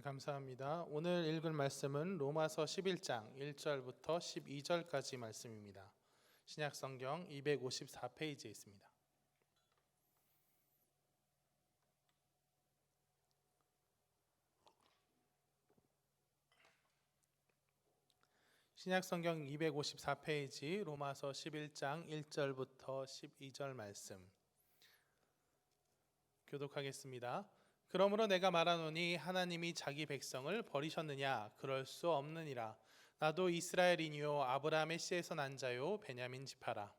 감사합니다. 오늘 읽을 말씀은 로마서 11장 1절부터 12절까지 말씀입니다. 신약성경 254페이지에 있습니다. 신약성경 254페이지 로마서 11장 1절부터 12절 말씀 교독하겠습니다. 그러므로 내가 말하노니 하나님이 자기 백성을 버리셨느냐? 그럴 수 없느니라. 나도 이스라엘이니요 아브라함의 씨에서 난 자요 베냐민 지파라.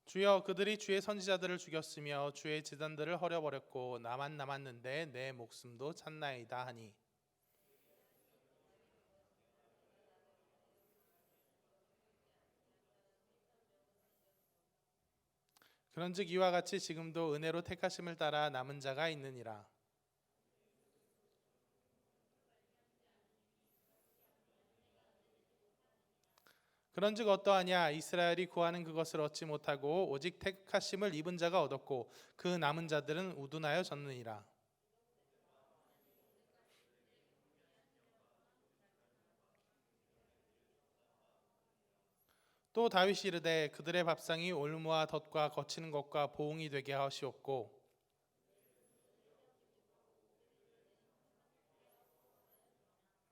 주여, 그들이 주의 선지자들을 죽였으며 주의 제단들을 헐어버렸고 나만 남았는데 내 목숨도 찾나이다 하니, 그런즉 이와 같이 지금도 은혜로 택하심을 따라 남은 자가 있느니라. 그런즉 어떠하냐? 이스라엘이 구하는 그것을 얻지 못하고 오직 택하심을 입은 자가 얻었고 그 남은 자들은 우둔하여 졌느니라. 또 다윗이 이르되 그들의 밥상이 올무와 덫과 거치는 것과 보응이 되게 하시옵고,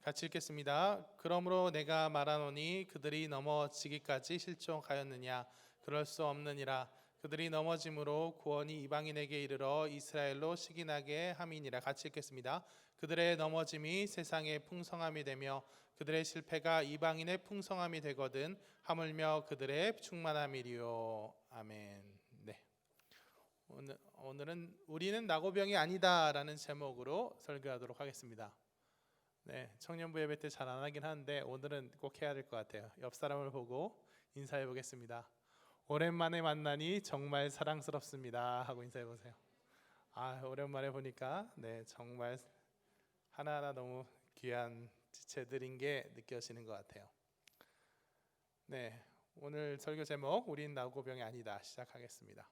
같이 읽겠습니다. 그러므로 내가 말하노니 그들이 넘어지기까지 실족하였느냐? 그럴 수 없느니라. 그들이 넘어짐으로 구원이 이방인에게 이르러 이스라엘로 시기나게 함이니라. 같이 읽겠습니다. 그들의 넘어짐이 세상의 풍성함이 되며 그들의 실패가 이방인의 풍성함이 되거든 하물며 그들의 충만함이리요. 아멘. 네. 오늘은 우리는 나고병이 아니다라는 제목으로 설교하도록 하겠습니다. 네, 청년부 예배 때 잘 안 하긴 하는데 오늘은 꼭 해야 될 것 같아요. 옆 사람을 보고 인사해 보겠습니다. 오랜만에 만나니 정말 사랑스럽습니다 하고 인사해 보세요. 오랜만에 보니까 정말 하나하나 너무 귀한 지체들인 게 느껴지는 것 같아요. 네, 오늘 설교 제목 우린 나고병이 아니다 시작하겠습니다.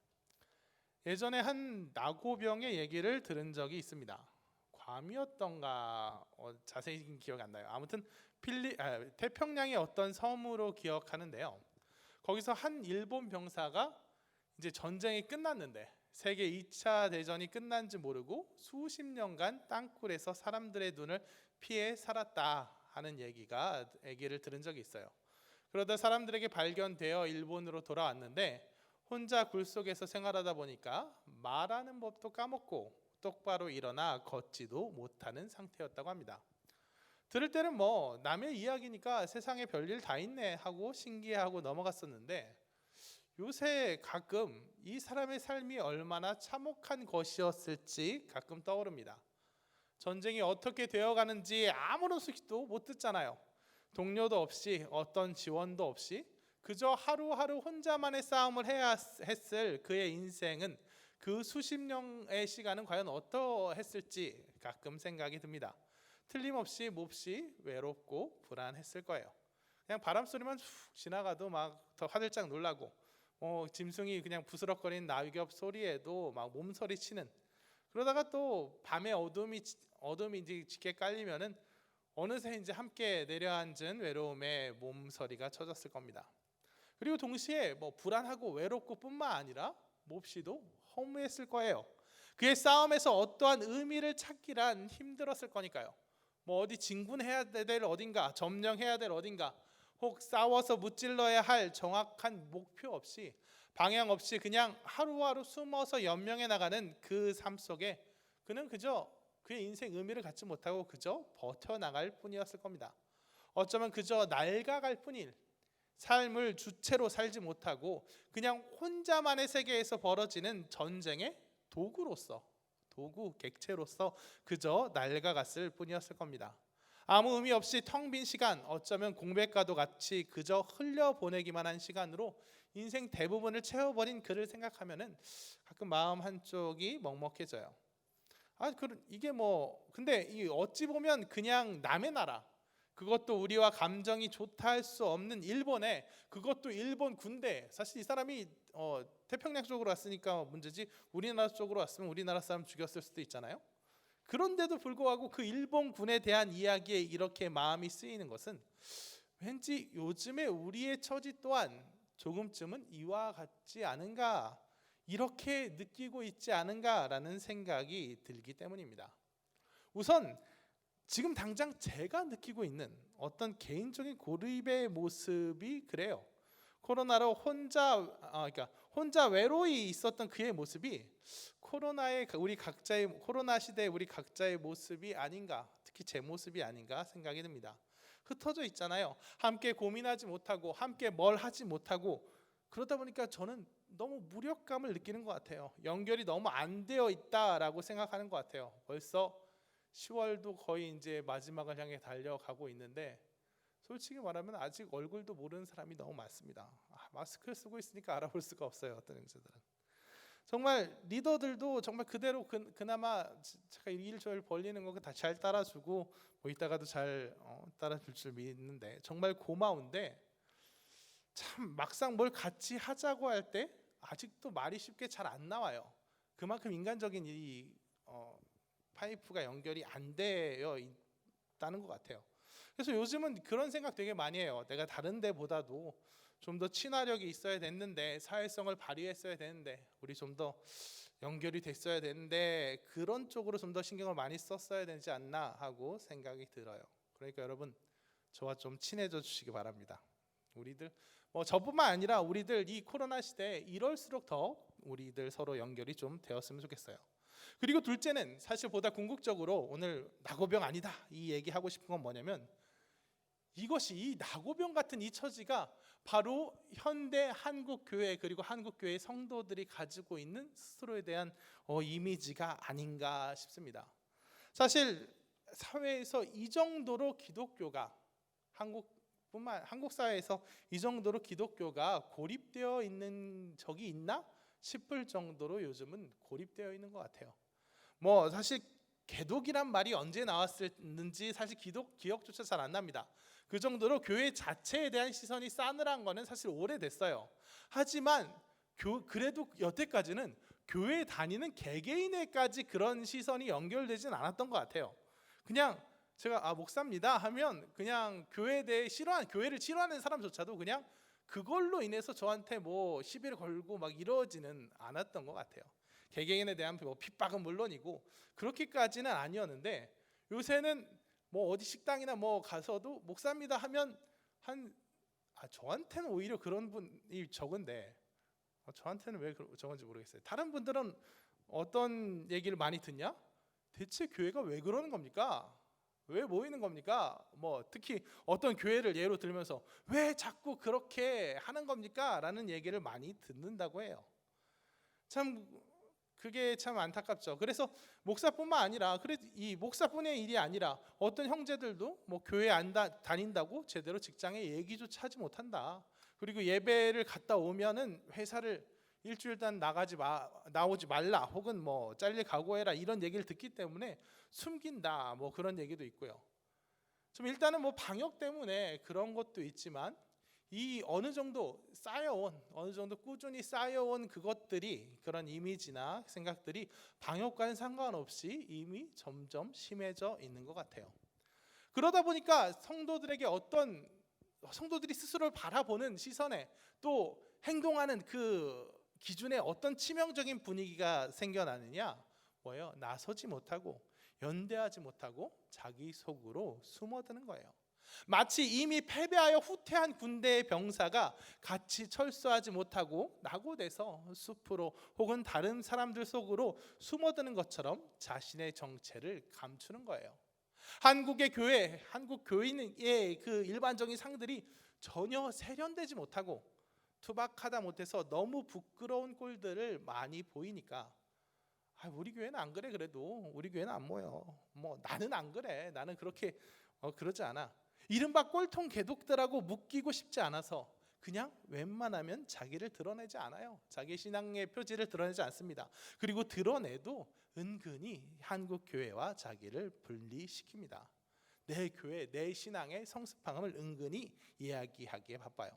예전에 한 나고병의 얘기를 들은 적이 있습니다. 괌이었던가 자세히 기억이 안 나요. 아무튼 태평양의 어떤 섬으로 기억하는데요. 거기서 한 일본 병사가 이제 전쟁이 끝났는데 세계 2차 대전이 끝난지 모르고 수십 년간 땅굴에서 사람들의 눈을 피해 살았다 하는 얘기를 들은 적이 있어요. 그러다 사람들에게 발견되어 일본으로 돌아왔는데 혼자 굴 속에서 생활하다 보니까 말하는 법도 까먹고 똑바로 일어나 걷지도 못하는 상태였다고 합니다. 들을 때는 남의 이야기니까 세상에 별일 다 있네 하고 신기해하고 넘어갔었는데 요새 가끔 이 사람의 삶이 얼마나 참혹한 것이었을지 가끔 떠오릅니다. 전쟁이 어떻게 되어가는지 아무런 소식도 못 듣잖아요. 동료도 없이 어떤 지원도 없이 그저 하루하루 혼자만의 싸움을 해야 했을 그의 인생은 그 수십 년의 시간은 과연 어떠했을지 가끔 생각이 듭니다. 틀림없이 몹시 외롭고 불안했을 거예요. 그냥 바람 소리만 훅 지나가도 막 더 화들짝 놀라고 짐승이 그냥 부스럭거리는 낙엽 소리에도 막 몸서리 치는, 그러다가 또 밤에 어둠이 이제 짙게 깔리면은 어느새 이제 함께 내려앉은 외로움에 몸서리가 쳐졌을 겁니다. 그리고 동시에 불안하고 외롭고 뿐만 아니라 몹시도 허무했을 거예요. 그의 싸움에서 어떠한 의미를 찾기란 힘들었을 거니까요. 어디 진군해야 될 어딘가, 점령해야 될 어딘가, 혹 싸워서 무찔러야 할 정확한 목표 없이 방향 없이 그냥 하루하루 숨어서 연명해 나가는 그 삶 속에 그는 그저 그의 인생 의미를 갖지 못하고 그저 버텨나갈 뿐이었을 겁니다. 어쩌면 그저 낡아갈 뿐일 삶을 주체로 살지 못하고 그냥 혼자만의 세계에서 벌어지는 전쟁의 객체로서 그저 낡아갔을 뿐이었을 겁니다. 아무 의미 없이 텅 빈 시간, 어쩌면 공백과도 같이 그저 흘려보내기만 한 시간으로 인생 대부분을 채워버린 그를 생각하면은 가끔 마음 한쪽이 먹먹해져요. 이게 근데 어찌 보면 그냥 남의 나라, 그것도 우리와 감정이 좋다 할 수 없는 일본에, 그것도 일본 군대, 사실 이 사람이 태평양 쪽으로 왔으니까 문제지 우리나라 쪽으로 왔으면 우리나라 사람 죽였을 수도 있잖아요. 그런데도 불구하고 그 일본 군에 대한 이야기에 이렇게 마음이 쓰이는 것은 왠지 요즘에 우리의 처지 또한 조금쯤은 이와 같지 않은가, 이렇게 느끼고 있지 않은가라는 생각이 들기 때문입니다. 우선 지금 당장 제가 느끼고 있는 어떤 개인적인 고립의 모습이 그래요. 코로나로 혼자 외로이 있었던 그의 모습이 코로나 시대의 우리 각자의 모습이 아닌가, 특히 제 모습이 아닌가 생각이 듭니다. 흩어져 있잖아요. 함께 고민하지 못하고 함께 뭘 하지 못하고, 그러다 보니까 저는 너무 무력감을 느끼는 것 같아요. 연결이 너무 안 되어 있다라고 생각하는 것 같아요. 벌써 10월도 거의 이제 마지막을 향해 달려가고 있는데, 솔직히 말하면 아직 얼굴도 모르는 사람이 너무 많습니다. 마스크를 쓰고 있으니까 알아볼 수가 없어요. 어떤 형제들은 정말 리더들도 정말 그대로 그나마 제가 일절 벌리는 거 다 잘 따라주고 뭐 이따가도 잘 따라줄 줄 믿는데, 정말 고마운데 참 막상 뭘 같이 하자고 할 때 아직도 말이 쉽게 잘 안 나와요. 그만큼 인간적인 이 파이프가 연결이 안 되어 있다는 것 같아요. 그래서 요즘은 그런 생각 되게 많이 해요. 내가 다른 데보다도 좀 더 친화력이 있어야 됐는데, 사회성을 발휘했어야 되는데, 우리 좀 더 연결이 됐어야 되는데 그런 쪽으로 좀 더 신경을 많이 썼어야 되지 않나 하고 생각이 들어요. 그러니까 여러분, 저와 좀 친해져 주시기 바랍니다. 우리들 저뿐만 아니라 우리들 이 코로나 시대에 이럴수록 더 우리들 서로 연결이 좀 되었으면 좋겠어요. 그리고 둘째는 사실 보다 궁극적으로 오늘 낙오병 아니다 이 얘기하고 싶은 건 뭐냐면, 이것이 이 낙오병 같은 이 처지가 바로 현대 한국 교회, 그리고 한국 교회 성도들이 가지고 있는 스스로에 대한 이미지가 아닌가 싶습니다. 사실 사회에서 이 정도로 기독교가 한국 사회에서 이 정도로 기독교가 고립되어 있는 적이 있나 싶을 정도로 요즘은 고립되어 있는 것 같아요. 뭐 사실 개독이란 말이 언제 나왔었는지 사실 기억조차 잘 안 납니다. 그 정도로 교회 자체에 대한 시선이 싸늘한 거는 사실 오래됐어요. 하지만 그래도 여태까지는 교회 다니는 개개인에까지 그런 시선이 연결되진 않았던 것 같아요. 그냥 제가 목사입니다 하면 그냥 교회를 싫어하는 사람조차도 그냥 그걸로 인해서 저한테 뭐 시비를 걸고 막 이러지는 않았던 것 같아요. 개개인에 대한 핍박은 물론이고 그렇게까지는 아니었는데, 요새는 뭐 어디 식당이나 뭐 가서도 목사입니다 하면 저한테는 오히려 그런 분이 적은데, 저한테는 왜 적은지 모르겠어요. 다른 분들은 어떤 얘기를 많이 듣냐? 대체 교회가 왜 그러는 겁니까? 왜 모이는 겁니까? 뭐 특히 어떤 교회를 예로 들면서 왜 자꾸 그렇게 하는 겁니까? 라는 얘기를 많이 듣는다고 해요. 참 그게 참 안타깝죠. 그래서 목사뿐만 아니라, 이 목사뿐의 일이 아니라 어떤 형제들도 뭐 교회 안 다닌다고 제대로 직장에 얘기조차 하지 못한다. 그리고 예배를 갔다 오면은 회사를 일주일 단 나오지 말라, 혹은 뭐 잘릴 각오해라, 이런 얘기를 듣기 때문에 숨긴다, 뭐 그런 얘기도 있고요. 좀 일단은 뭐 방역 때문에 그런 것도 있지만, 이 어느 정도 꾸준히 쌓여온 그것들이, 그런 이미지나 생각들이 방역과는 상관없이 이미 점점 심해져 있는 것 같아요. 그러다 보니까 성도들이 스스로를 바라보는 시선에, 또 행동하는 그 기준에 어떤 치명적인 분위기가 생겨나느냐, 뭐예요? 나서지 못하고 연대하지 못하고 자기 속으로 숨어드는 거예요. 마치 이미 패배하여 후퇴한 군대의 병사가 같이 철수하지 못하고 낙오돼서 숲으로 혹은 다른 사람들 속으로 숨어드는 것처럼 자신의 정체를 감추는 거예요. 한국 교인의 그 일반적인 상들이 전혀 세련되지 못하고 투박하다 못해서 너무 부끄러운 꼴들을 많이 보이니까, 우리 교회는 안 그래, 그래도 우리 교회는 안 모여, 뭐 나는 안 그래, 나는 그렇게 그러지 않아, 이른바 꼴통 개독들하고 묶이고 싶지 않아서 그냥 웬만하면 자기를 드러내지 않아요. 자기 신앙의 표지를 드러내지 않습니다. 그리고 드러내도 은근히 한국 교회와 자기를 분리시킵니다. 내 교회, 내 신앙의 성숙함을 은근히 이야기하기에 바빠요.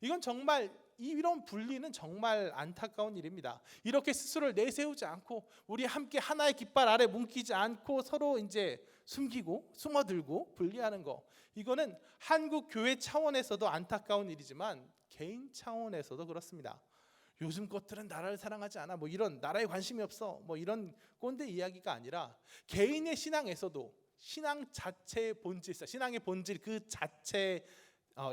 이건 정말 이런 분리는 정말 안타까운 일입니다. 이렇게 스스로를 내세우지 않고 우리 함께 하나의 깃발 아래 뭉키지 않고 서로 이제 숨기고 숨어들고 분리하는 거, 이거는 한국 교회 차원에서도 안타까운 일이지만 개인 차원에서도 그렇습니다. 요즘 것들은 나라를 사랑하지 않아, 뭐 이런 나라에 관심이 없어, 뭐 이런 꼰대 이야기가 아니라 개인의 신앙에서도 신앙 자체의 본질상, 신앙의 본질 그 자체,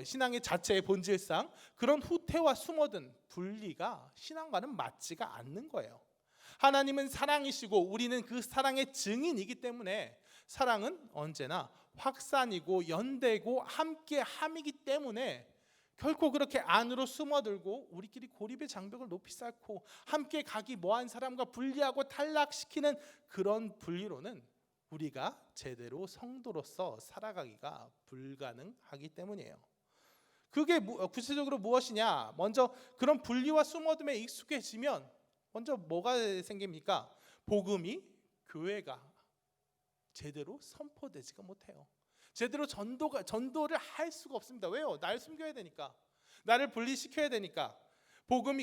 신앙의 자체의 본질상 그런 후퇴와 숨어든 분리가 신앙과는 맞지가 않는 거예요. 하나님은 사랑이시고 우리는 그 사랑의 증인이기 때문에 사랑은 언제나 확산이고 연대고 함께함이기 때문에 결코 그렇게 안으로 숨어들고 우리끼리 고립의 장벽을 높이 쌓고 함께 가기 뭐한 사람과 분리하고 탈락시키는 그런 분리로는 우리가 제대로 성도로서 살아가기가 불가능하기 때문이에요. 그게 구체적으로 무엇이냐? 먼저 그런 분리와 숨어듦에 익숙해지면 먼저 뭐가 생깁니까? 복음이, 교회가 제대로 선포되지가 못해요. 제대로 전도를 할 수가 없습니다. 왜요? 나를 숨겨야 되니까, 나를 분리시켜야 되니까.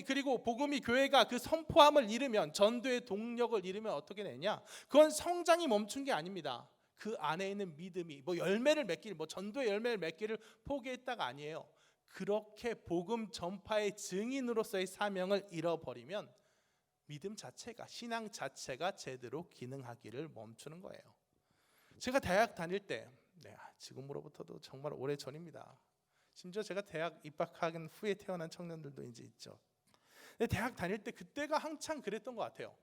그리고 복음이, 교회가 그 선포함을 잃으면, 전도의 동력을 잃으면 어떻게 되냐? 그건 성장이 멈춘 게 아닙니다. 그 안에 있는 믿음이 열매를 맺기를, 전도의 열매를 맺기를 포기했다가 아니에요. 그렇게 복음 전파의 증인으로서의 사명을 잃어버리면 믿음 자체가, 신앙 자체가 제대로 기능하기를 멈추는 거예요. 제가 대학 다닐 때, 지금으로부터도 정말 오래 전입니다. 심지어 제가 대학 입학한 후에 태어난 청년들도 이제 있죠. 근데 대학 다닐 때 그때가 한창 그랬던 것 같아요.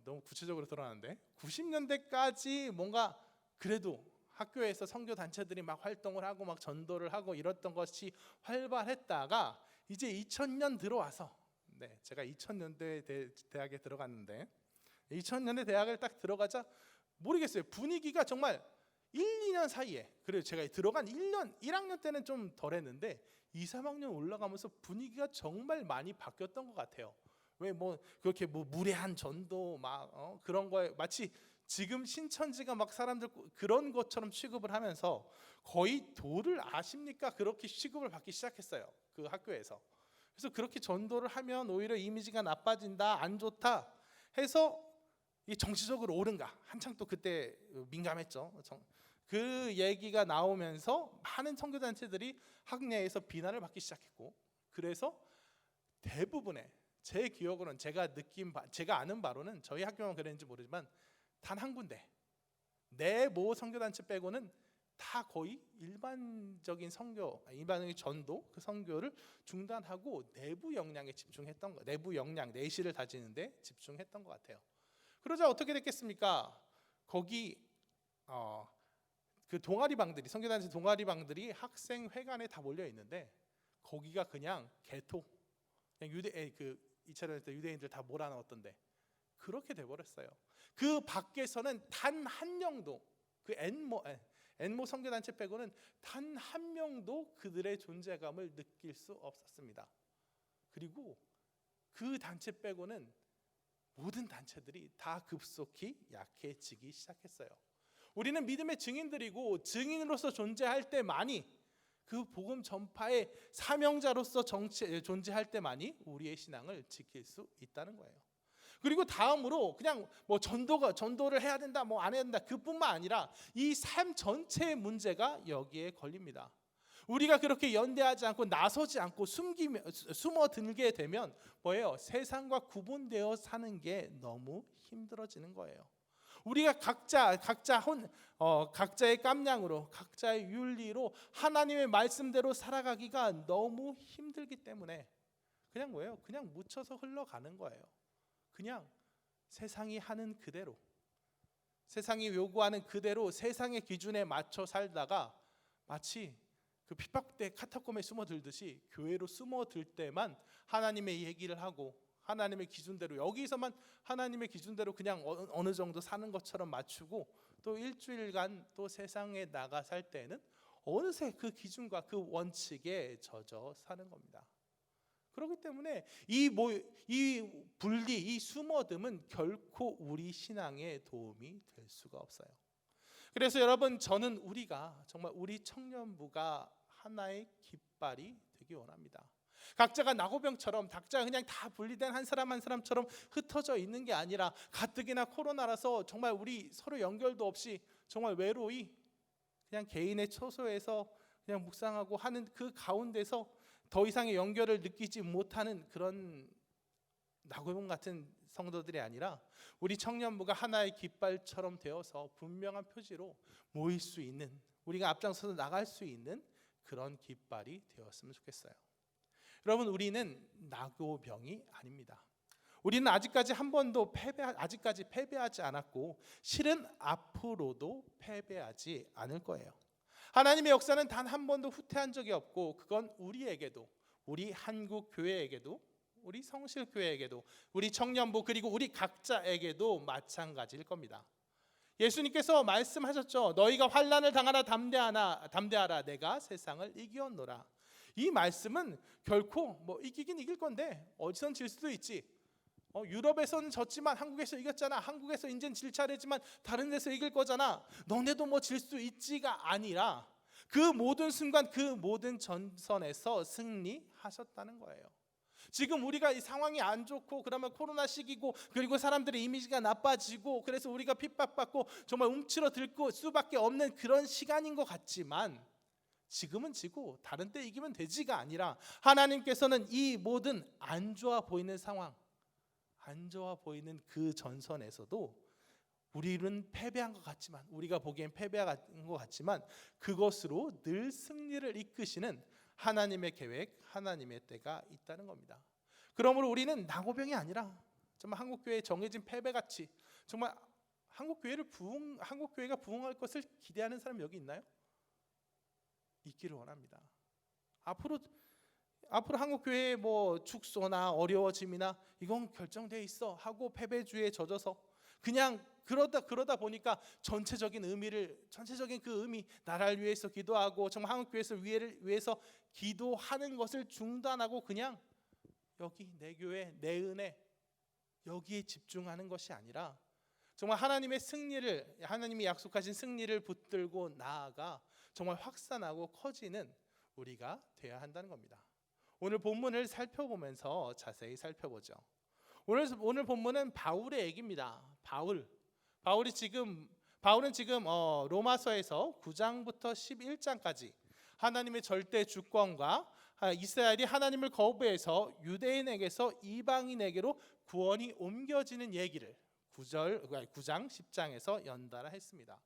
너무 구체적으로 들어가는데 90년대까지 뭔가 그래도 학교에서 선교 단체들이 막 활동을 하고 막 전도를 하고 이랬던 것이 활발했다가 이제 2000년 들어와서, 제가 2000년대 대학에 들어갔는데 2000년대 대학을 딱 들어가자 모르겠어요. 분위기가 정말 1, 2년 사이에, 그래요. 제가 들어간 1학년 때는 좀 덜했는데 2, 3학년 올라가면서 분위기가 정말 많이 바뀌었던 것 같아요. 왜 그렇게 무례한 전도 그런 거에 마치 지금 신천지가 막 사람들 그런 것처럼 취급을 하면서 거의 도를 아십니까? 그렇게 취급을 받기 시작했어요. 그 학교에서. 그래서 그렇게 전도를 하면 오히려 이미지가 나빠진다, 안 좋다 해서 이 정치적으로 옳은가, 한창 또 그때 민감했죠. 그 얘기가 나오면서 많은 선교단체들이 학내에서 비난을 받기 시작했고, 그래서 대부분의, 제 기억으로는 제가 아는 바로는 저희 학교만 그랬는지 모르지만 단 한 군데, 모 선교단체 빼고는 다 거의 일반적인 전도, 그 선교를 중단하고 내부 역량에 집중했던 거, 내부 역량, 내실을 다지는데 집중했던 것 같아요. 그러자 어떻게 됐겠습니까? 거기 그 동아리방들이, 선교단체 동아리방들이 학생회관에 다 몰려 있는데 거기가 그냥 개토, 그냥 이차전에 유대인들 다 몰아넣었던데 그렇게 돼버렸어요. 그 밖에서는 단 한 명도, 그 엔모 선교단체 빼고는 단 한 명도 그들의 존재감을 느낄 수 없었습니다. 그리고 그 단체 빼고는 모든 단체들이 다 급속히 약해지기 시작했어요. 우리는 믿음의 증인들이고 증인으로서 존재할 때만이, 그 복음 전파의 사명자로서 존재할 때만이 우리의 신앙을 지킬 수 있다는 거예요. 그리고 다음으로 그냥 전도를 해야 된다, 안 해야 된다, 그뿐만 아니라 이 삶 전체의 문제가 여기에 걸립니다. 우리가 그렇게 연대하지 않고 나서지 않고 숨어들게 되면 뭐예요? 세상과 구분되어 사는 게 너무 힘들어지는 거예요. 우리가 각자의 깜냥으로, 각자의 윤리로 하나님의 말씀대로 살아가기가 너무 힘들기 때문에 그냥 뭐예요? 그냥 묻혀서 흘러가는 거예요. 그냥 세상이 하는 그대로, 세상이 요구하는 그대로 세상의 기준에 맞춰 살다가 마치 그 핍박대 카타콤에 숨어들듯이 교회로 숨어들 때만 하나님의 얘기를 하고 하나님의 기준대로, 여기서만 하나님의 기준대로 그냥 어느 정도 사는 것처럼 맞추고 또 일주일간 또 세상에 나가 살 때는 어느새 그 기준과 그 원칙에 젖어 사는 겁니다. 그렇기 때문에 이 분리, 이 숨어듦은 결코 우리 신앙에 도움이 될 수가 없어요. 그래서 여러분, 저는 우리가 정말 우리 청년부가 하나의 깃발이 되기 원합니다. 각자가 나고병처럼 각자가 그냥 다 분리된 한 사람 한 사람처럼 흩어져 있는 게 아니라, 가뜩이나 코로나라서 정말 우리 서로 연결도 없이 정말 외로이 그냥 개인의 처소에서 그냥 묵상하고 하는 그 가운데서 더 이상의 연결을 느끼지 못하는 그런 나고병 같은 성도들이 아니라, 우리 청년부가 하나의 깃발처럼 되어서 분명한 표지로 모일 수 있는, 우리가 앞장서서 나갈 수 있는 그런 깃발이 되었으면 좋겠어요. 여러분, 우리는 나고병이 아닙니다. 우리는 아직까지 한 번도 패배하지 않았고, 실은 앞으로도 패배하지 않을 거예요. 하나님의 역사는 단 한 번도 후퇴한 적이 없고, 그건 우리에게도, 우리 한국 교회에게도, 우리 성실교회에게도, 우리 청년부, 그리고 우리 각자에게도 마찬가지일 겁니다. 예수님께서 말씀하셨죠. 너희가 환난을 당하나 담대하라, 내가 세상을 이기었노라. 이 말씀은 결코 이기긴 이길 건데 어디선 질 수도 있지. 유럽에서는 졌지만 한국에서 이겼잖아. 한국에서 이제는 질 차례지만 다른 데서 이길 거잖아. 너네도 질 수 있지가 아니라, 그 모든 순간, 그 모든 전선에서 승리하셨다는 거예요. 지금 우리가 이 상황이 안 좋고, 그러면 코로나 시기고, 그리고 사람들의 이미지가 나빠지고, 그래서 우리가 핍박받고 정말 움츠러들 수밖에 없는 그런 시간인 것 같지만, 지금은 지고 다른 때 이기면 되지가 아니라, 하나님께서는 이 모든 안 좋아 보이는 상황, 안 좋아 보이는 그 전선에서도 우리는 패배한 것 같지만, 우리가 보기엔 패배한 것 같지만, 그것으로 늘 승리를 이끄시는 하나님의 계획, 하나님의 때가 있다는 겁니다. 그러므로 우리는 나고병이 아니라 정말 한국교회의 정해진 패배같이, 정말 한국교회가 부흥할 것을 기대하는 사람 여기 있나요? 있기를 원합니다. 앞으로 한국교회의 축소나 어려워짐이나 이건 결정돼 있어 하고 패배주의에 젖어서 그냥 그러다 보니까 전체적인 그 의미, 나라를 위해서 기도하고 정말 한국교회에서 위해서 기도하는 것을 중단하고 그냥 여기 내 교회, 내 은혜, 여기에 집중하는 것이 아니라, 정말 하나님이 약속하신 승리를 붙들고 나아가 정말 확산하고 커지는 우리가 되어야 한다는 겁니다. 오늘 본문을 살펴보면서 자세히 살펴보죠. 오늘 본문은 바울의 얘기입니다. 바울은 지금 로마서에서 9장부터 11장까지 하나님의 절대 주권과 이스라엘이 하나님을 거부해서 유대인에게서 이방인에게로 구원이 옮겨지는 얘기를 9장 10장에서 연달아 했습니다.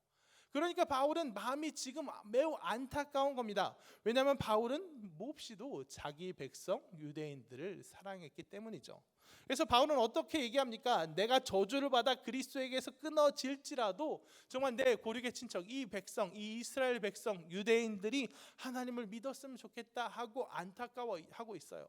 그러니까 바울은 마음이 지금 매우 안타까운 겁니다. 왜냐하면 바울은 몹시도 자기 백성 유대인들을 사랑했기 때문이죠. 그래서 바울은 어떻게 얘기합니까? 내가 저주를 받아 그리스도에게서 끊어질지라도 정말 내 고륙의 친척, 이 이스라엘 백성 유대인들이 하나님을 믿었으면 좋겠다 하고 안타까워하고 있어요.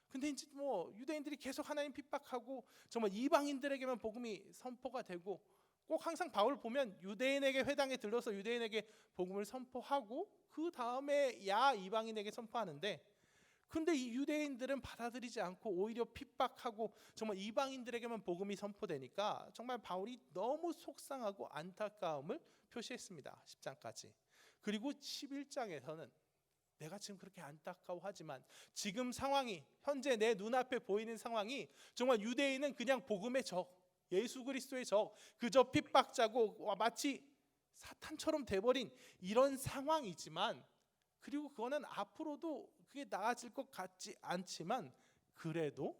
근데 이제 유대인들이 계속 하나님 핍박하고 정말 이방인들에게만 복음이 선포가 되고, 꼭 항상 바울 보면 유대인에게 회당에 들러서 유대인에게 복음을 선포하고 그 다음에 이방인에게 선포하는데, 근데 이 유대인들은 받아들이지 않고 오히려 핍박하고 정말 이방인들에게만 복음이 선포되니까 정말 바울이 너무 속상하고 안타까움을 표시했습니다. 10장까지. 그리고 11장에서는 내가 지금 그렇게 안타까워하지만 지금 상황이, 현재 내 눈앞에 보이는 상황이 정말 유대인은 그냥 복음의 적, 예수 그리스도의 적, 그저 핍박자고 마치 사탄처럼 돼버린 이런 상황이지만, 그리고 그거는 앞으로도 그게 나아질 것 같지 않지만, 그래도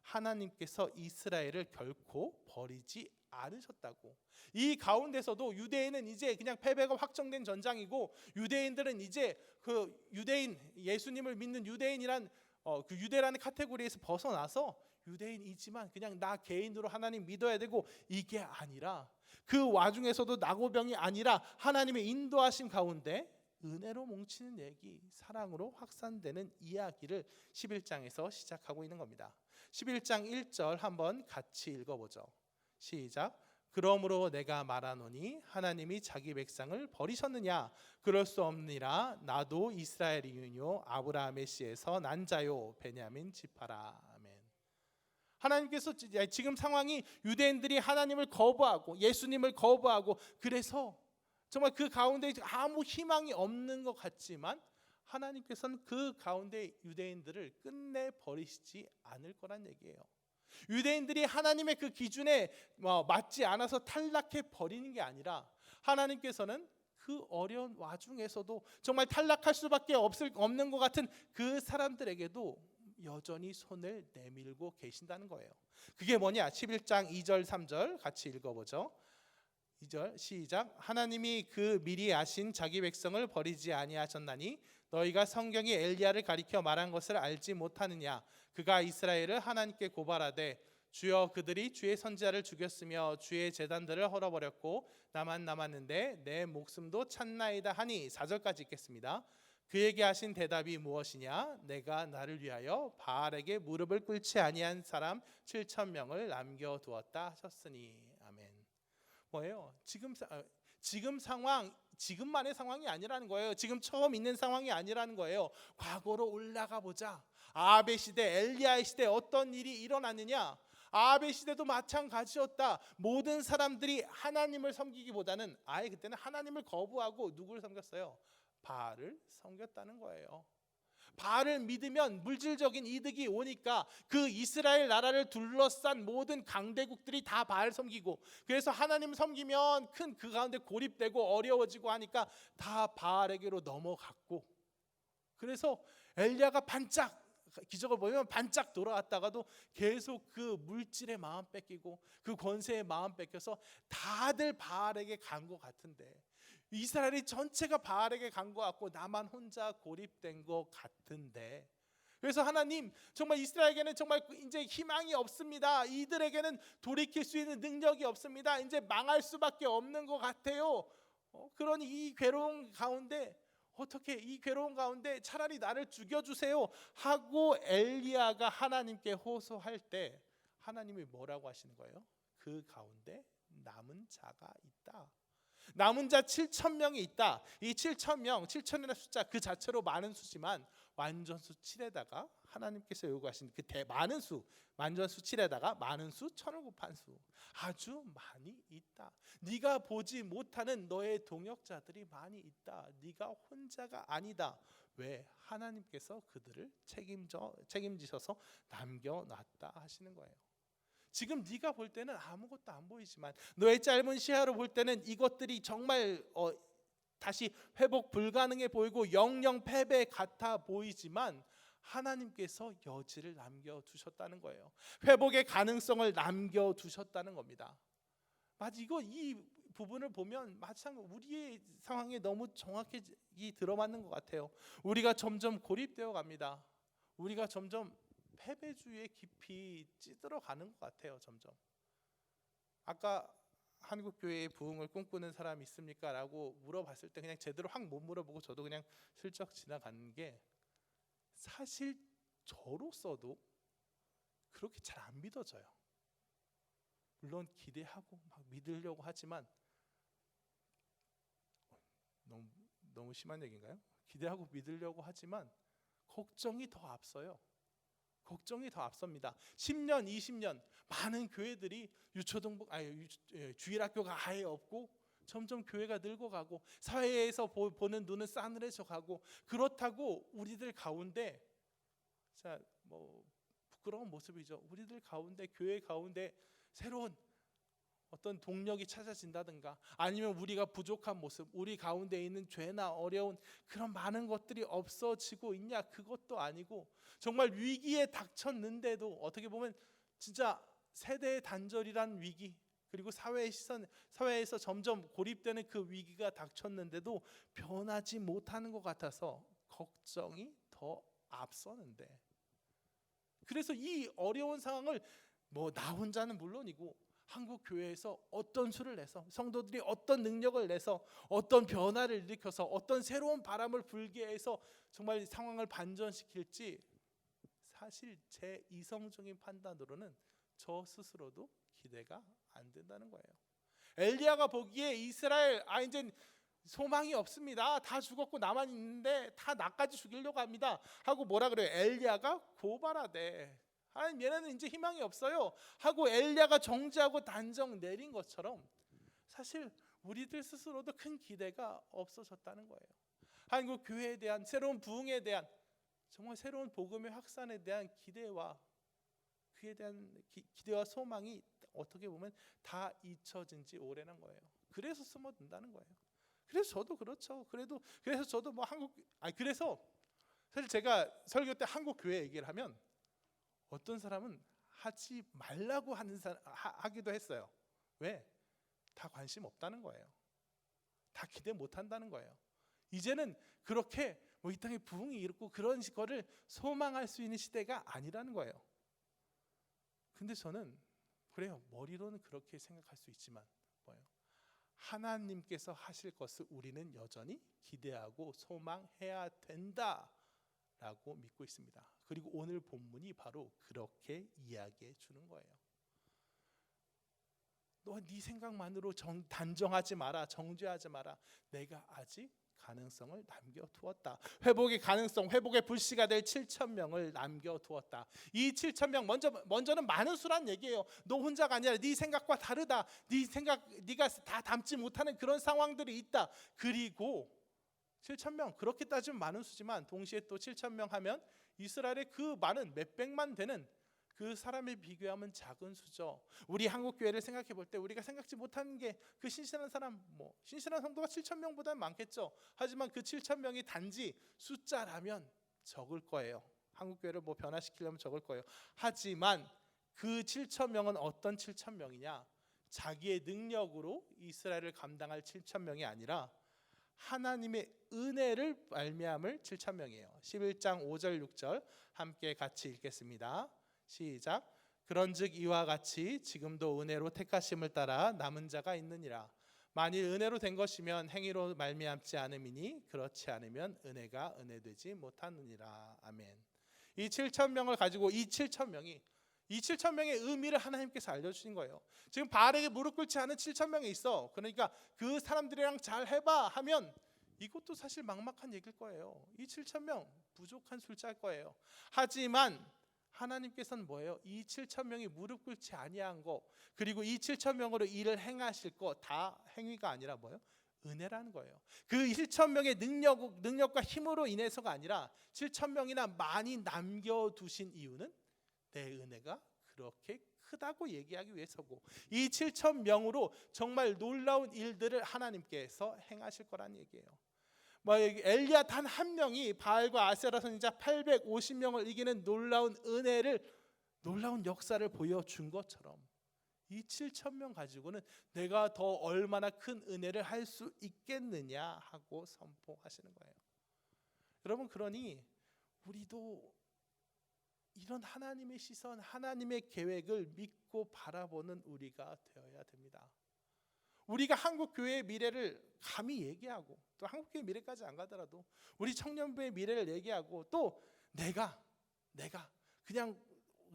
하나님께서 이스라엘을 결코 버리지 않으셨다고. 이 가운데서도 유대인은 이제 그냥 패배가 확정된 전장이고, 유대인들은 이제 그 예수님을 믿는 유대인이란 그 유대라는 카테고리에서 벗어나서 유대인이지만 그냥 나 개인으로 하나님 믿어야 되고, 이게 아니라 그 와중에서도 나고병이 아니라 하나님의 인도하심 가운데 은혜로 뭉치는 얘기, 사랑으로 확산되는 이야기를 11장에서 시작하고 있는 겁니다. 11장 1절 한번 같이 읽어보죠. 시작. 그러므로 내가 말하노니 하나님이 자기 백성을 버리셨느냐? 그럴 수 없느니라. 나도 이스라엘이요 아브라함의 씨에서 난 자요 베냐민 지파라. 아멘. 하나님께서 지금 상황이 유대인들이 하나님을 거부하고 예수님을 거부하고, 그래서 정말 그 가운데 아무 희망이 없는 것 같지만 하나님께서는 그 가운데 유대인들을 끝내 버리시지 않을 거란 얘기예요. 유대인들이 하나님의 그 기준에 맞지 않아서 탈락해 버리는 게 아니라 하나님께서는 그 어려운 와중에서도 정말 탈락할 수밖에 없는 것 같은 그 사람들에게도 여전히 손을 내밀고 계신다는 거예요. 그게 뭐냐? 11장 2절 3절 같이 읽어보죠. 2절 시작. 하나님이 그 미리 아신 자기 백성을 버리지 아니하셨나니 너희가 성경이 엘리야를 가리켜 말한 것을 알지 못하느냐? 그가 이스라엘을 하나님께 고발하되 주여 그들이 주의 선지자를 죽였으며 주의 제단들을 헐어버렸고 나만 남았는데 내 목숨도 찾나이다 하니 4절까지 읽겠습니다. 그에게 하신 대답이 무엇이냐? 내가 나를 위하여 바알에게 무릎을 꿇지 아니한 사람 7,000명을 남겨두었다 하셨으니. 아멘. 뭐예요? 지금 상황, 지금만의 상황이 아니라는 거예요. 지금 처음 있는 상황이 아니라는 거예요. 과거로 올라가 보자. 아합의 시대, 엘리야의 시대 어떤 일이 일어났느냐? 아합의 시대도 마찬가지였다. 모든 사람들이 하나님을 섬기기보다는 아예 그때는 하나님을 거부하고 누구를 섬겼어요? 바알을 섬겼다는 거예요. 바알을 믿으면 물질적인 이득이 오니까 그 이스라엘 나라를 둘러싼 모든 강대국들이 다 바알 섬기고, 그래서 하나님 섬기면 큰 그 가운데 고립되고 어려워지고 하니까 다 바알에게로 넘어갔고, 그래서 엘리야가 반짝 기적을 보면 반짝 돌아왔다가도 계속 그 물질의 마음 뺏기고 그 권세의 마음 뺏겨서 다들 바알에게 간 것 같은데, 이스라엘이 전체가 바알에게 간 것 같고 나만 혼자 고립된 것 같은데, 그래서 하나님 정말 이스라엘에게는 정말 이제 희망이 없습니다. 이들에게는 돌이킬 수 있는 능력이 없습니다. 이제 망할 수밖에 없는 것 같아요. 그러니 이 괴로운 가운데 어떻게, 이 괴로운 가운데 차라리 나를 죽여주세요 하고 엘리야가 하나님께 호소할 때 하나님이 뭐라고 하시는 거예요? 그 가운데 남은 자가 있다. 남은 자 7,000명이 있다. 이 7,000명, 7,000이라는 숫자 그 자체로 많은 수지만 완전수 7에다가 하나님께서 요구하신 그 많은 수, 완전수 7에다가 많은 수 1,000을 곱한 수, 아주 많이 있다. 네가 보지 못하는 너의 동역자들이 많이 있다. 네가 혼자가 아니다. 왜? 하나님께서 그들을 책임지셔서 남겨놨다 하시는 거예요. 지금 네가 볼 때는 아무것도 안 보이지만, 너의 짧은 시야로 볼 때는 이것들이 정말 다시 회복 불가능해 보이고 영영 패배 같아 보이지만 하나님께서 여지를 남겨두셨다는 거예요. 회복의 가능성을 남겨두셨다는 겁니다. 맞아, 이 부분을 보면 마찬가지로 우리의 상황에 너무 정확히 들어맞는 것 같아요. 우리가 점점 고립되어 갑니다. 우리가 점점 패배주의에 깊이 찌들어가는 것 같아요. 점점. 아까 한국교회의 부흥을 꿈꾸는 사람 있습니까? 라고 물어봤을 때 그냥 제대로 확 못 물어보고 저도 그냥 슬쩍 지나가는 게, 사실 저로서도 그렇게 잘 안 믿어져요. 물론 기대하고 막 믿으려고 하지만, 너무 심한 얘기인가요? 기대하고 믿으려고 하지만 걱정이 더 앞서요. 걱정이 더 앞섭니다. 10년, 20년 많은 교회들이 주일학교가 아예 없고 점점 교회가 늙어가고 사회에서 보는 눈은 싸늘해져 가고, 그렇다고 우리들 가운데 부끄러운 모습이죠. 우리들 가운데, 교회 가운데 새로운 어떤 동력이 찾아진다든가, 아니면 우리가 부족한 모습, 우리 가운데 있는 죄나 어려운 그런 많은 것들이 없어지고 있냐? 그것도 아니고, 정말 위기에 닥쳤는데도 어떻게 보면 진짜 세대의 단절이란 위기, 그리고 사회에서 점점 고립되는 그 위기가 닥쳤는데도 변하지 못하는 것 같아서 걱정이 더 앞서는데, 그래서 이 어려운 상황을 나 혼자는 물론이고 한국 교회에서 어떤 수를 내서, 성도들이 어떤 능력을 내서, 어떤 변화를 일으켜서, 어떤 새로운 바람을 불게 해서 정말 상황을 반전시킬지, 사실 제 이성적인 판단으로는 저 스스로도 기대가 안 된다는 거예요. 엘리야가 보기에 이스라엘 이제 소망이 없습니다. 다 죽었고 나만 있는데 다 나까지 죽이려고 합니다 하고 뭐라 그래요? 엘리야가 고발하되, 얘네는 이제 희망이 없어요 하고 엘리야가 정죄하고 단정 내린 것처럼, 사실 우리들 스스로도 큰 기대가 없어졌다는 거예요. 한국 교회에 대한 새로운 부흥에 대한 정말 새로운 복음의 확산에 대한 기대와 그에 대한 기대와 소망이 어떻게 보면 다 잊혀진 지 오래난 거예요. 그래서 숨어든다는 거예요. 그래서 저도 그렇죠. 그래서 저도 뭐 그래서 사실 제가 설교 때 한국 교회 얘기를 하면 어떤 사람은 하지 말라고 하기도 했어요. 왜? 다 관심 없다는 거예요. 다 기대 못 한다는 거예요. 이제는 그렇게 뭐 이 땅에 부흥이 일고 그런 거를 소망할 수 있는 시대가 아니라는 거예요. 근데 저는 그래요. 머리로는 그렇게 생각할 수 있지만 뭐예요? 하나님께서 하실 것을 우리는 여전히 기대하고 소망해야 된다라고 믿고 있습니다. 그리고 오늘 본문이 바로 그렇게 이야기해 주는 거예요. 너 네 생각만으로 단정하지 마라. 정죄하지 마라. 내가 아직 가능성을 남겨두었다. 회복의 가능성, 회복의 불씨가 될 7,000명을 남겨두었다. 이 7,000명 먼저는 많은 수란 얘기예요. 너 혼자가 아니라 네 생각과 다르다. 네가 다 담지 못하는 그런 상황들이 있다. 그리고 7,000명 그렇게 따지면 많은 수지만 동시에 또 7,000명 하면 이스라엘의 그 많은 몇백만 되는 그 사람에 비교하면 작은 수죠. 우리 한국 교회를 생각해 볼 때 우리가 생각지 못하는 게 그 신실한 사람, 신실한 성도가 7,000명보다는 많겠죠. 하지만 그 7,000명이 단지 숫자라면 적을 거예요. 한국 교회를 변화시키려면 적을 거예요. 하지만 그 7,000명은 어떤 7,000명이냐? 자기의 능력으로 이스라엘을 감당할 7,000명이 아니라 하나님의 은혜를 말미암을 7,000명이에요. 11장 5절 6절 함께 같이 읽겠습니다. 시작. 그런즉 이와 같이 지금도 은혜로 택하심을 따라 남은 자가 있느니라. 만일 은혜로 된 것이면 행위로 말미암지 않음이니 그렇지 않으면 은혜가 은혜되지 못하느니라. 아멘. 이 7,000명을 가지고 이 7,000명의 의미를 하나님께서 알려주신 거예요. 지금 바알에게 무릎 꿇지 않은 7,000명이 있어. 그러니까 그 사람들이랑 잘 해봐 하면 이것도 사실 막막한 얘기일 거예요. 이 7,000명 부족한 숫자일 거예요. 하지만 하나님께서는 뭐예요? 이 7,000명이 무릎 꿇지 아니한 거, 그리고 이 7,000명으로 일을 행하실 거 다 행위가 아니라 뭐예요? 은혜라는 거예요. 그 7,000명의 능력과 힘으로 인해서가 아니라 7,000명이나 많이 남겨두신 이유는 내 은혜가 그렇게 크다고 얘기하기 위해서고, 이 7,000명으로 정말 놀라운 일들을 하나님께서 행하실 거라는 얘기예요. 엘리야 단 한 명이 바알과 아세라 선지자 850명을 이기는 놀라운 역사를 보여준 것처럼 이 7,000명 가지고는 내가 더 얼마나 큰 은혜를 할 수 있겠느냐 하고 선포하시는 거예요. 여러분, 그러니 우리도 이런 하나님의 시선, 하나님의 계획을 믿고 바라보는 우리가 되어야 됩니다. 우리가 한국 교회의 미래를 감히 얘기하고, 또 한국 교회 미래까지 안 가더라도 우리 청년부의 미래를 얘기하고, 또 내가 그냥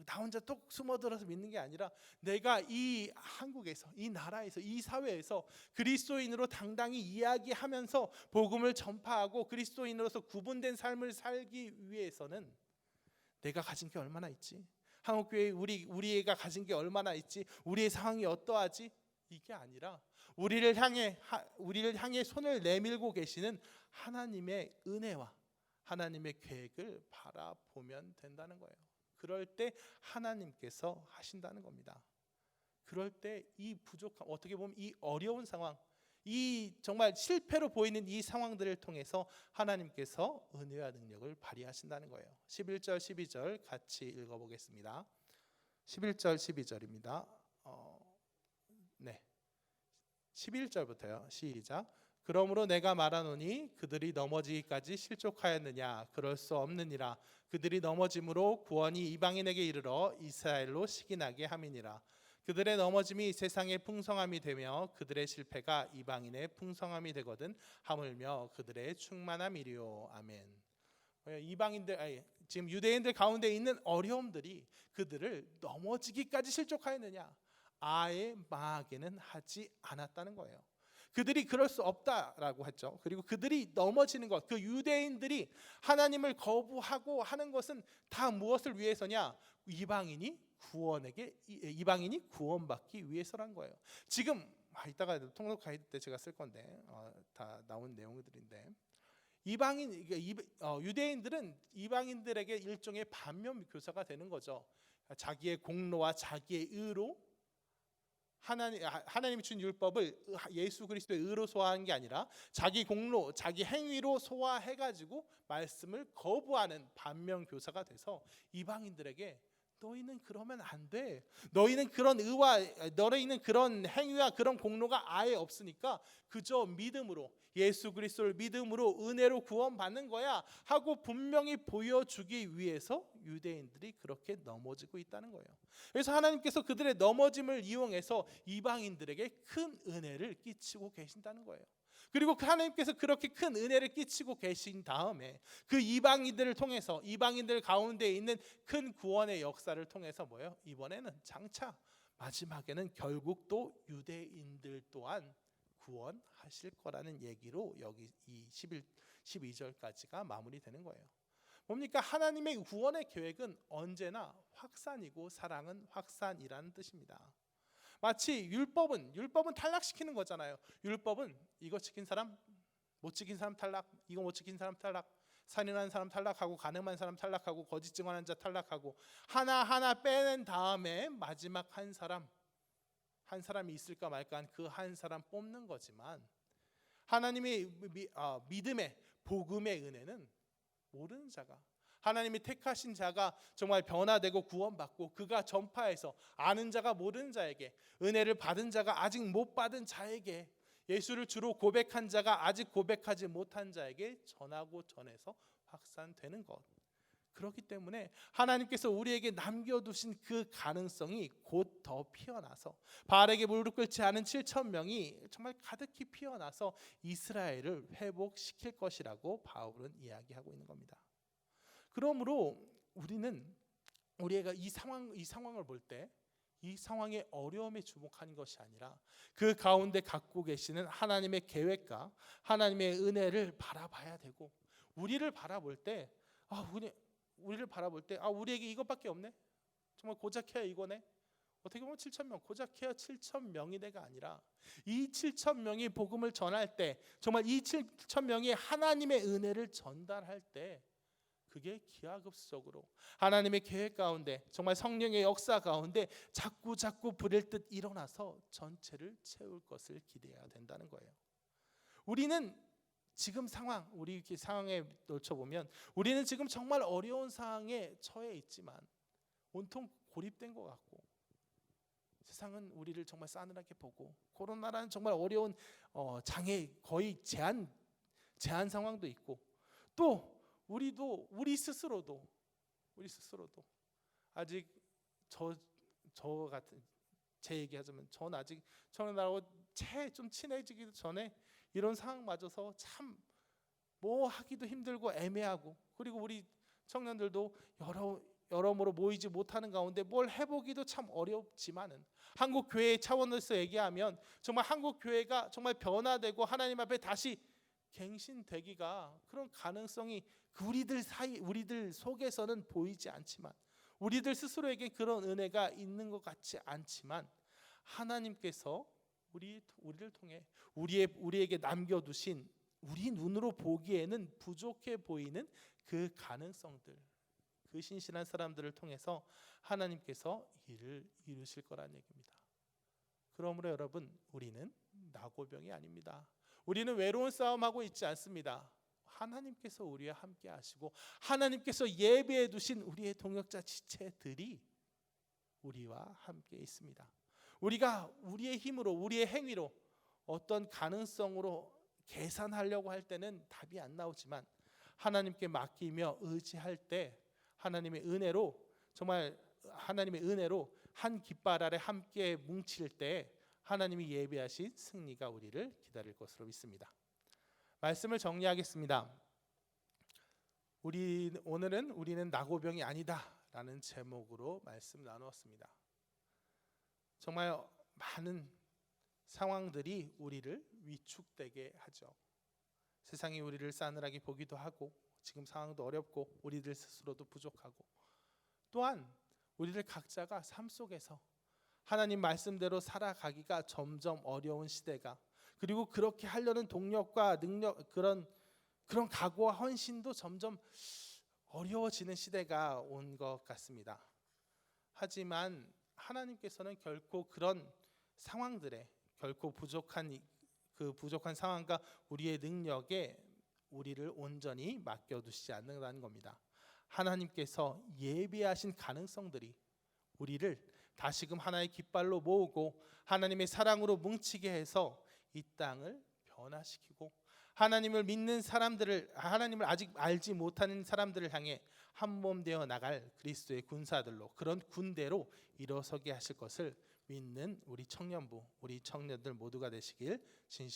나 혼자 뚝 숨어들어서 믿는 게 아니라 내가 이 한국에서, 이 나라에서, 이 사회에서 그리스도인으로 당당히 이야기하면서 복음을 전파하고 그리스도인으로서 구분된 삶을 살기 위해서는 내가 가진 게 얼마나 있지? 한국 교회 우리가 가진 게 얼마나 있지? 우리의 상황이 어떠하지? 이게 아니라 우리를 향해 손을 내밀고 계시는 하나님의 은혜와 하나님의 계획을 바라보면 된다는 거예요. 그럴 때 하나님께서 하신다는 겁니다. 그럴 때 이 부족함, 어떻게 보면 이 어려운 상황, 이 정말 실패로 보이는 이 상황들을 통해서 하나님께서 은혜와 능력을 발휘하신다는 거예요. 11절 12절 같이 읽어보겠습니다. 11절 12절입니다. 11절부터요. 시작. 그러므로 내가 말하노니 그들이 넘어지기까지 실족하였느냐? 그럴 수 없느니라. 그들이 넘어짐으로 구원이 이방인에게 이르러 이스라엘로 시기나게 함이니라. 그들의 넘어짐이 세상의 풍성함이 되며 그들의 실패가 이방인의 풍성함이 되거든 하물며 그들의 충만함이리요. 아멘. 지금 유대인들 가운데 있는 어려움들이 그들을 넘어지기까지 실족하였느냐? 아예 망하게는 하지 않았다는 거예요. 그들이 그럴 수 없다라고 했죠. 그리고 그들이 넘어지는 것, 그 유대인들이 하나님을 거부하고 하는 것은 다 무엇을 위해서냐? 이방인이 구원받기 위해서란 거예요. 지금 이따가 통독 가이드 때 제가 쓸 건데 다 나온 내용들인데 이방인 유대인들은 이방인들에게 일종의 반면 교사가 되는 거죠. 자기의 공로와 자기의 의로 하나님이 준 율법을 예수 그리스도의 의로 소화한 게 아니라 자기 공로, 자기 행위로 소화해가지고 말씀을 거부하는 반면 교사가 돼서 이방인들에게 너희는 그러면 안 돼. 너희는 그런 의와 너희는 그런 행위와 그런 공로가 아예 없으니까 그저 믿음으로 예수 그리스도를 믿음으로 은혜로 구원받는 거야 하고 분명히 보여주기 위해서 유대인들이 그렇게 넘어지고 있다는 거예요. 그래서 하나님께서 그들의 넘어짐을 이용해서 이방인들에게 큰 은혜를 끼치고 계신다는 거예요. 그리고 하나님께서 그렇게 큰 은혜를 끼치고 계신 다음에 그 이방인들을 통해서 이방인들 가운데 있는 큰 구원의 역사를 통해서 뭐예요? 이번에는 장차 마지막에는 결국 또 유대인들 또한 구원하실 거라는 얘기로 여기 이 12절까지가 마무리되는 거예요. 뭡니까? 하나님의 구원의 계획은 언제나 확산이고 사랑은 확산이라는 뜻입니다. 마치 율법은 탈락시키는 거잖아요. 율법은 이거 지킨 사람 못 지킨 사람 탈락, 이거 못 지킨 사람 탈락, 살인한 사람 탈락하고 간음한 사람 탈락하고 거짓 증언한 자 탈락하고 하나하나 빼낸 다음에 마지막 한 사람이 있을까 말까 한 그 한 사람 뽑는 거지만 하나님의 믿음의 복음의 은혜는 모르는 자가 하나님이 택하신 자가 정말 변화되고 구원받고 그가 전파해서 아는 자가 모르는 자에게 은혜를 받은 자가 아직 못 받은 자에게 예수를 주로 고백한 자가 아직 고백하지 못한 자에게 전하고 전해서 확산되는 것. 그렇기 때문에 하나님께서 우리에게 남겨두신 그 가능성이 곧 더 피어나서 바알에게 무릎 꿇지 않은 7천 명이 정말 가득히 피어나서 이스라엘을 회복시킬 것이라고 바울은 이야기하고 있는 겁니다. 그러므로 우리가 이 상황을 볼 때 이 상황의 어려움에 주목하는 것이 아니라 그 가운데 갖고 계시는 하나님의 계획과 하나님의 은혜를 바라봐야 되고 우리를 바라볼 때 우리에게 이것밖에 없네. 정말 고작 해야 이거네. 어떻게 보면 7천 명 고작 해야 7천 명이래가 아니라 이 7천 명이 복음을 전할 때 정말 이 7천 명이 하나님의 은혜를 전달할 때 그게 기하급수적으로 하나님의 계획 가운데 정말 성령의 역사 가운데 자꾸 부릴 듯 일어나서 전체를 채울 것을 기대해야 된다는 거예요. 우리는 지금 우리 이렇게 상황에 놓쳐보면 우리는 지금 정말 어려운 상황에 처해 있지만 온통 고립된 것 같고 세상은 우리를 정말 싸늘하게 보고 코로나라는 정말 어려운 장애 거의 제한 상황도 있고 또 우리 스스로도 아직 제 얘기하자면 전 아직 청년들하고 좀 친해지기도 전에 이런 상황 맞아서 참 뭐 하기도 힘들고 애매하고 그리고 우리 청년들도 여러모로 모이지 못하는 가운데 뭘 해보기도 참 어렵지만은 한국 교회 차원에서 얘기하면 정말 한국 교회가 정말 변화되고 하나님 앞에 다시 갱신되기가 그런 가능성이 우리들 속에서는 보이지 않지만 우리들 스스로에게 그런 은혜가 있는 것 같지 않지만 하나님께서 우리를 통해 우리에게 남겨두신 우리 눈으로 보기에는 부족해 보이는 그 가능성들 그 신실한 사람들을 통해서 하나님께서 일을 이루실 거라는 얘기입니다. 그러므로 여러분 우리는 나고병이 아닙니다. 우리는 외로운 싸움하고 있지 않습니다. 하나님께서 우리와 함께 하시고 하나님께서 예비해 두신 우리의 동역자 지체들이 우리와 함께 있습니다. 우리가 우리의 힘으로 우리의 행위로 어떤 가능성으로 계산하려고 할 때는 답이 안 나오지만 하나님께 맡기며 의지할 때 하나님의 은혜로 한 깃발 아래 함께 뭉칠 때 하나님이 예비하신 승리가 우리를 기다릴 것으로 믿습니다. 말씀을 정리하겠습니다. 오늘은 우리는 나고병이 아니다라는 제목으로 말씀 나누었습니다. 정말 많은 상황들이 우리를 위축되게 하죠. 세상이 우리를 싸늘하게 보기도 하고 지금 상황도 어렵고 우리들 스스로도 부족하고 또한 우리들 각자가 삶 속에서 하나님 말씀대로 살아가기가 점점 어려운 시대가, 그리고 그렇게 하려는 동력과 능력, 그런 각오와 헌신도 점점 어려워지는 시대가 온 것 같습니다. 하지만 하나님께서는 결코 그런 상황들에, 결코 부족한 상황과 우리의 능력에 우리를 온전히 맡겨두시지 않는다는 겁니다. 하나님께서 예비하신 가능성들이 우리를 다시금 하나의 깃발로 모으고 하나님의 사랑으로 뭉치게 해서 이 땅을 변화시키고, 하나님을 믿는 사람들을, 하나님을 아직 알지 못하는 사람들을 향해 한몸 되어 나갈 그리스도의 군사들로, 그런 군대로 일어서게 하실 것을 믿는 우리 청년부, 우리 청년들 모두가 되시길 진심